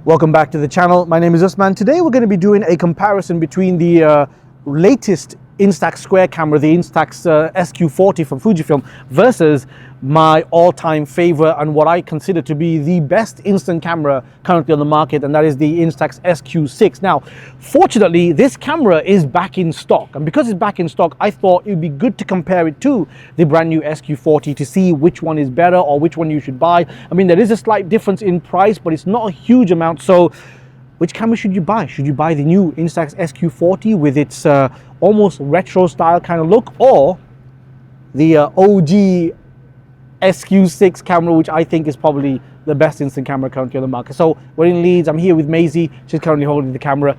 Welcome back to the channel. My name is Usman. Today we're going to be doing a comparison between the latest Instax square camera, the Instax SQ40 from Fujifilm, versus my all-time favorite and what I consider to be the best instant camera currently on the market, and that is the Instax SQ6. Now, fortunately, this camera is back in stock, and because it's back in stock, I thought it would be good to compare it to the brand new SQ40 to see which one is better or which one you should buy. I mean, there is a slight difference in price, but it's not a huge amount. So which camera should you buy? Should you buy the new Instax SQ40 with its almost retro style kind of look, or the OG SQ6 camera, which I think is probably the best instant camera currently on the market? So we're in Leeds. I'm here with Maisie. She's currently holding the camera.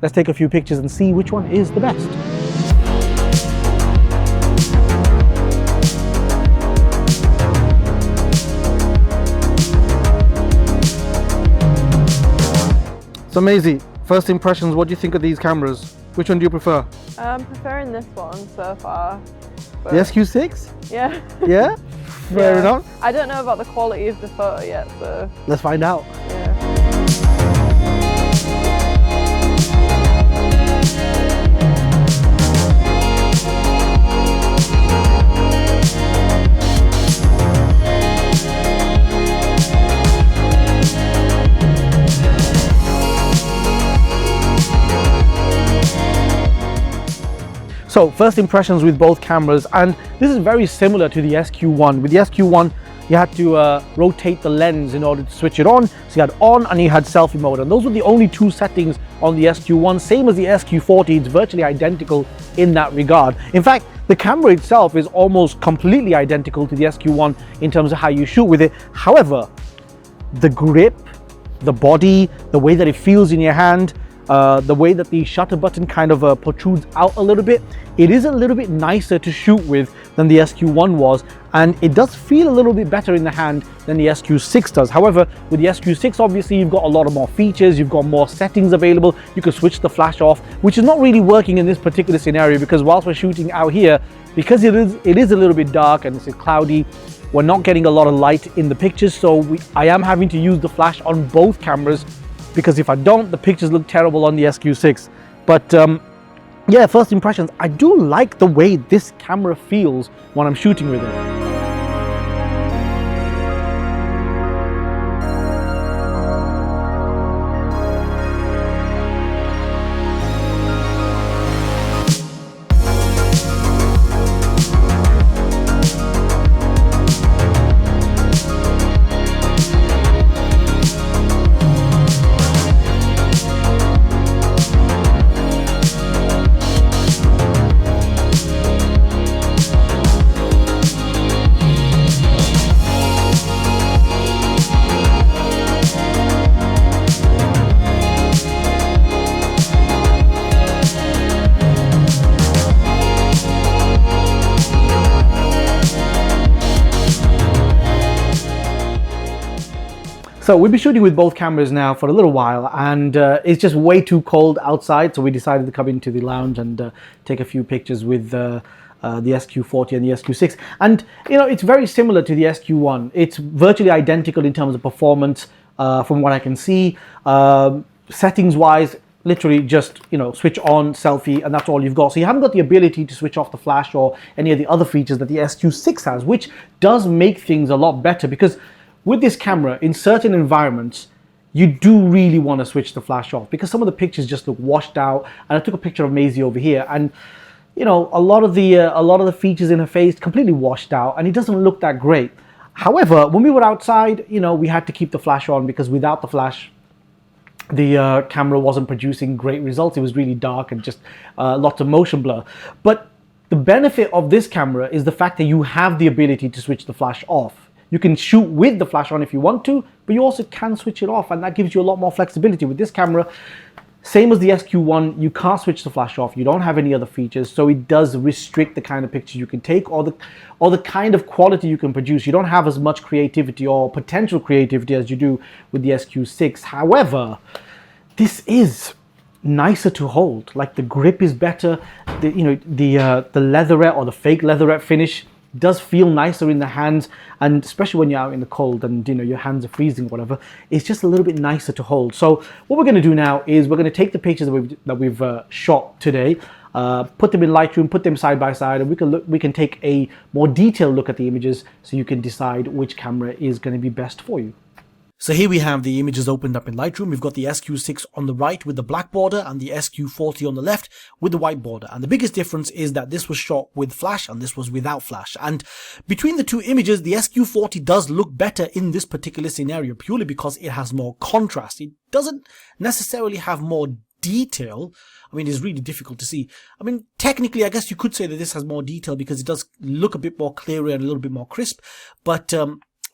Let's take a few pictures and see which one is the best. So Maisie, first impressions, what do you think of these cameras? Which one do you prefer? I'm preferring this one so far. The SQ6? Yeah. Yeah? Fair enough. I don't know about the quality of the photo yet, so... Let's find out. Yeah. So first impressions with both cameras, and this is very similar to the SQ1. With the SQ1, you had to rotate the lens in order to switch it on. So you had on and you had selfie mode, and those were the only two settings on the SQ1. Same as the SQ40, it's virtually identical in that regard. In fact, the camera itself is almost completely identical to the SQ1 in terms of how you shoot with it. However, the grip, the body, the way that it feels in your hand, the way that the shutter button kind of protrudes out a little bit, it is a little bit nicer to shoot with than the SQ1 was, and it does feel a little bit better in the hand than the SQ6 does. However, with the SQ6, obviously you've got a lot of more features, you've got more settings available. You can switch the flash off, which is not really working in this particular scenario, because whilst we're shooting out here, because it is a little bit dark and it's cloudy, we're not getting a lot of light in the pictures. So I am having to use the flash on both cameras, because if I don't, the pictures look terrible on the SQ6. But yeah, first impressions, I do like the way this camera feels when I'm shooting with it. So we've been shooting with both cameras now for a little while, and it's just way too cold outside, so we decided to come into the lounge and take a few pictures with the SQ40 and the SQ6. And you know, it's very similar to the SQ1. It's virtually identical in terms of performance, from what I can see. Settings wise, literally just, you know, switch on, selfie, and that's all you've got. So you haven't got the ability to switch off the flash or any of the other features that the SQ6 has, which does make things a lot better, because with this camera, in certain environments, you do really want to switch the flash off, because some of the pictures just look washed out. And I took a picture of Maisie over here, and you know, a lot of the features in her face completely washed out, and it doesn't look that great. However, when we were outside, you know, we had to keep the flash on, because without the flash, the camera wasn't producing great results. It was really dark and just lots of motion blur. But the benefit of this camera is the fact that you have the ability to switch the flash off. You can shoot with the flash on if you want to, but you also can switch it off, and that gives you a lot more flexibility. With this camera, same as the SQ1, you can't switch the flash off. You don't have any other features, so it does restrict the kind of pictures you can take, or the kind of quality you can produce. You don't have as much creativity or potential creativity as you do with the SQ6. However, this is nicer to hold. Like, the grip is better. The leatherette or the fake leatherette finish does feel nicer in the hands, and especially when you're out in the cold and your hands are freezing or whatever, it's just a little bit nicer to hold. So what we're going to do now is we're going to take the pictures that we've shot today, put them in Lightroom, put them side by side, and we can take a more detailed look at the images so you can decide which camera is going to be best for you. So here we have the images opened up in Lightroom. We've got the SQ6 on the right with the black border and the SQ40 on the left with the white border. And the biggest difference is that this was shot with flash and this was without flash. And between the two images, the SQ40 does look better in this particular scenario purely because it has more contrast. It doesn't necessarily have more detail. I mean, it's really difficult to see. I mean, technically, I guess you could say that this has more detail because it does look a bit more clearer and a little bit more crisp. But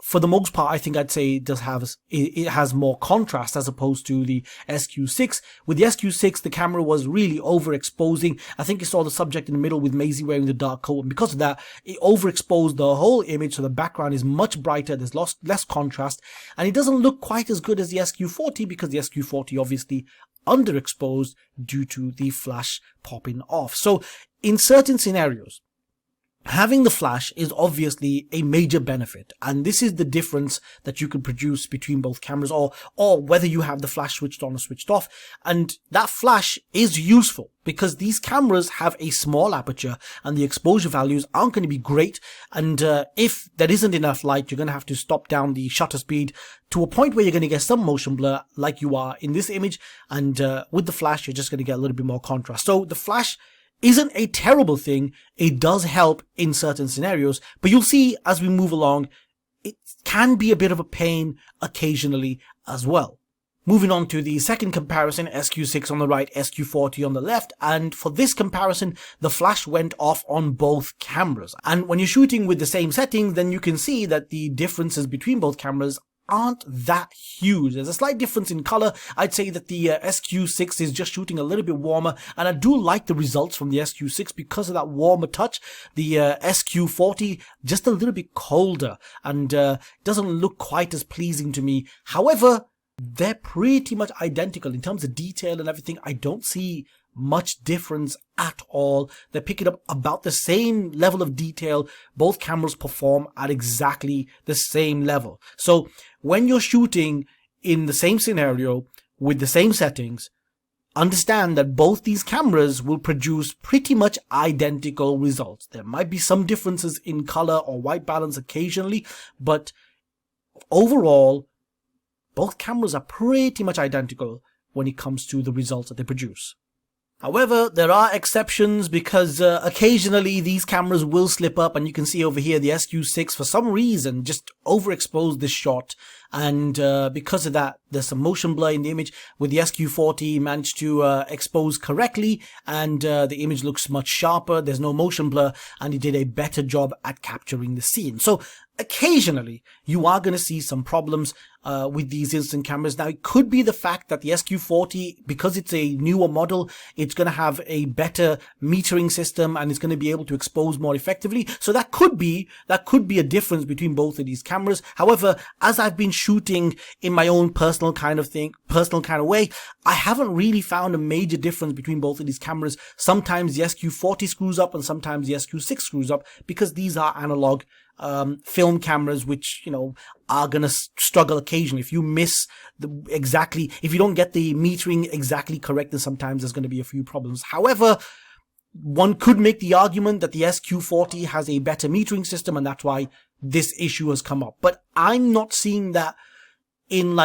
for the most part, I think I'd say it has more contrast as opposed to the SQ6. With the SQ6, the camera was really overexposing. I think you saw the subject in the middle with Maisie wearing the dark coat, and because of that, it overexposed the whole image, so the background is much brighter, there's less contrast, and it doesn't look quite as good as the SQ40 because the SQ40 obviously underexposed due to the flash popping off. So in certain scenarios, having the flash is obviously a major benefit, and this is the difference that you can produce between both cameras, or whether you have the flash switched on or switched off. And that flash is useful because these cameras have a small aperture and the exposure values aren't going to be great, and if there isn't enough light, you're going to have to stop down the shutter speed to a point where you're going to get some motion blur like you are in this image, and with the flash you're just going to get a little bit more contrast. So the flash isn't a terrible thing. It does help in certain scenarios, but you'll see as we move along, it can be a bit of a pain occasionally as well. Moving on to the second comparison, SQ6 on the right, SQ40 on the left, and for this comparison, the flash went off on both cameras. And when you're shooting with the same settings, then you can see that the differences between both cameras aren't that huge. There's a slight difference in color. I'd say that the SQ6 is just shooting a little bit warmer, and I do like the results from the SQ6 because of that warmer touch. The SQ40 just a little bit colder and doesn't look quite as pleasing to me. However, they're pretty much identical in terms of detail and everything. I don't see much difference at all. They're picking up about the same level of detail. Both cameras perform at exactly the same level. So when you're shooting in the same scenario with the same settings, understand that both these cameras will produce pretty much identical results. There might be some differences in color or white balance occasionally, but overall, both cameras are pretty much identical when it comes to the results that they produce. However, there are exceptions because occasionally these cameras will slip up, and you can see over here the SQ6 for some reason just overexposed this shot, and because of that there's some motion blur in the image. With the SQ40 managed to expose correctly, and the image looks much sharper, there's no motion blur, and it did a better job at capturing the scene. So occasionally you are going to see some problems with these instant cameras. Now, it could be the fact that the SQ40, because it's a newer model, it's going to have a better metering system and it's going to be able to expose more effectively. So that could be a difference between both of these cameras. However, as I've been shooting in my own personal kind of way, I haven't really found a major difference between both of these cameras. Sometimes the SQ40 screws up and sometimes the SQ6 screws up because these are analog film cameras, which are gonna struggle occasionally. If you miss if you don't get the metering exactly correct, then sometimes there's going to be a few problems. However, one could make the argument that the SQ40 has a better metering system, and that's why this issue has come up. But I'm not seeing that in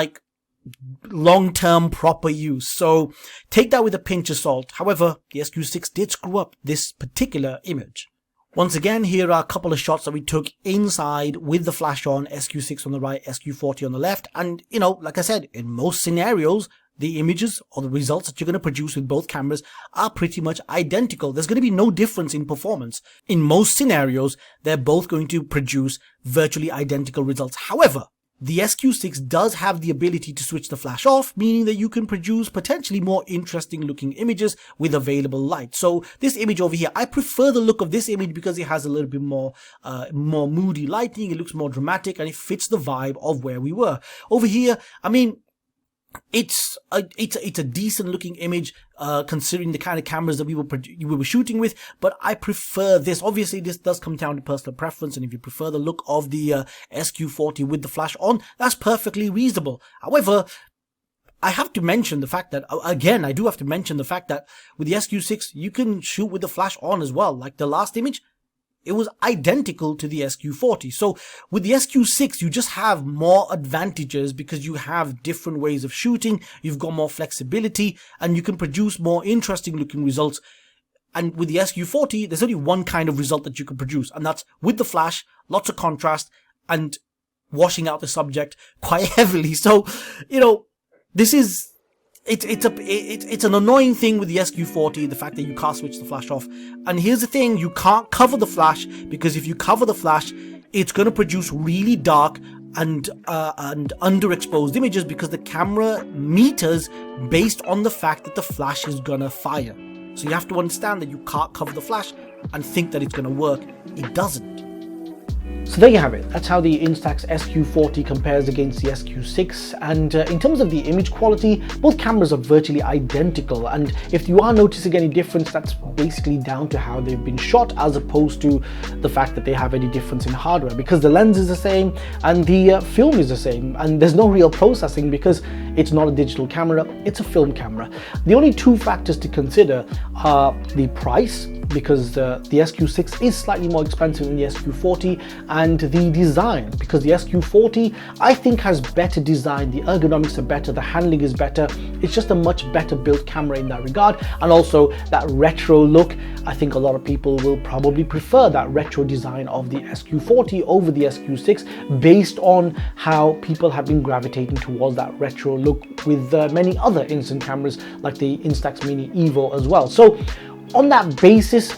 long-term proper use, so take that with a pinch of salt. However, the SQ6 did screw up this particular image. Once again, here are a couple of shots that we took inside with the flash on, SQ6 on the right, SQ40 on the left. And, like I said, in most scenarios, the images or the results that you're going to produce with both cameras are pretty much identical. There's going to be no difference in performance. In most scenarios, they're both going to produce virtually identical results. However, the SQ6 does have the ability to switch the flash off, meaning that you can produce potentially more interesting looking images with available light. So this image over here, I prefer the look of this image because it has a little bit more moody lighting. It looks more dramatic and it fits the vibe of where we were. Over here, I mean, it's a decent looking image, considering the kind of cameras that we were shooting with. But I prefer this. Obviously, this does come down to personal preference, and if you prefer the look of the SQ40 with the flash on, that's perfectly reasonable. However, I have to mention the fact that, again, I do have to mention the fact that with the SQ6, you can shoot with the flash on as well. Like the last image, it was identical to the SQ40. So with the SQ6, you just have more advantages because you have different ways of shooting. You've got more flexibility and you can produce more interesting looking results. And with the SQ40, there's only one kind of result that you can produce, and that's with the flash, lots of contrast and washing out the subject quite heavily. So, you know, this is, it's an annoying thing with the SQ40, the fact that you can't switch the flash off. And here's the thing, you can't cover the flash, because if you cover the flash, it's going to produce really dark and underexposed images, because the camera meters based on the fact that the flash is going to fire. So you have to understand that you can't cover the flash and think that it's going to work. It doesn't. So there you have it. That's how the Instax SQ40 compares against the SQ6. And in terms of the image quality, both cameras are virtually identical. And if you are noticing any difference, that's basically down to how they've been shot, as opposed to the fact that they have any difference in hardware, because the lens is the same and the film is the same. And there's no real processing because it's not a digital camera, it's a film camera. The only two factors to consider are the price, because the SQ6 is slightly more expensive than the SQ40, and the design, because the SQ40 I think has better design, the ergonomics are better, the handling is better, it's just a much better built camera in that regard. And also that retro look, I think a lot of people will probably prefer that retro design of the SQ40 over the SQ6, based on how people have been gravitating towards that retro look with many other instant cameras like the Instax Mini Evo as well. So on that basis,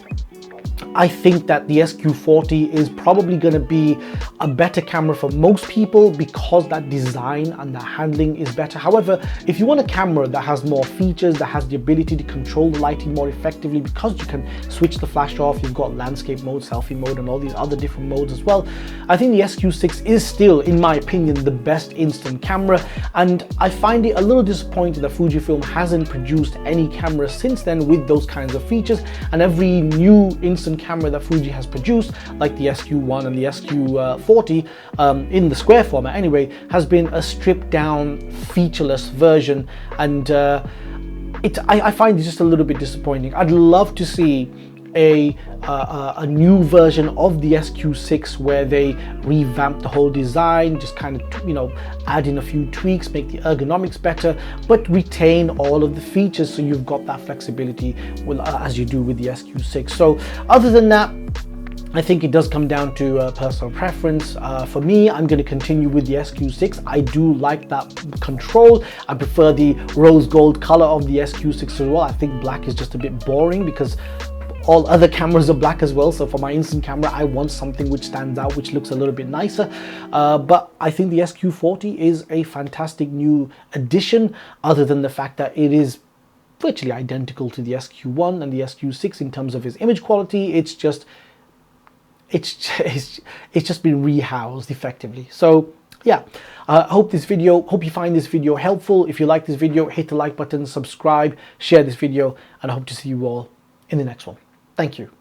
I think that the SQ40 is probably going to be a better camera for most people, because that design and the handling is better. However, if you want a camera that has more features, that has the ability to control the lighting more effectively, because you can switch the flash off, you've got landscape mode, selfie mode and all these other different modes as well, I think the SQ6 is still, in my opinion, the best instant camera. And I find it a little disappointing that Fujifilm hasn't produced any camera since then with those kinds of features, and every new instant camera that Fuji has produced, like the SQ1 and the SQ40, in the square format anyway, has been a stripped down featureless version. And I find it just a little bit disappointing. I'd love to see a new version of the SQ6 where they revamp the whole design, just kind of, you know, add in a few tweaks, make the ergonomics better, but retain all of the features, so you've got that flexibility as you do with the SQ6. So other than that, I think it does come down to personal preference. For me, I'm going to continue with the SQ6. I do like that control. I prefer the rose gold color of the SQ6 as well. I think black is just a bit boring because all other cameras are black as well. So for my instant camera, I want something which stands out, which looks a little bit nicer. But I think the SQ40 is a fantastic new addition, other than the fact that it is virtually identical to the SQ1 and the SQ6 in terms of its image quality. It's just been rehoused effectively. So yeah, hope you find this video helpful. If you like this video, hit the like button, subscribe, share this video, and I hope to see you all in the next one. Thank you.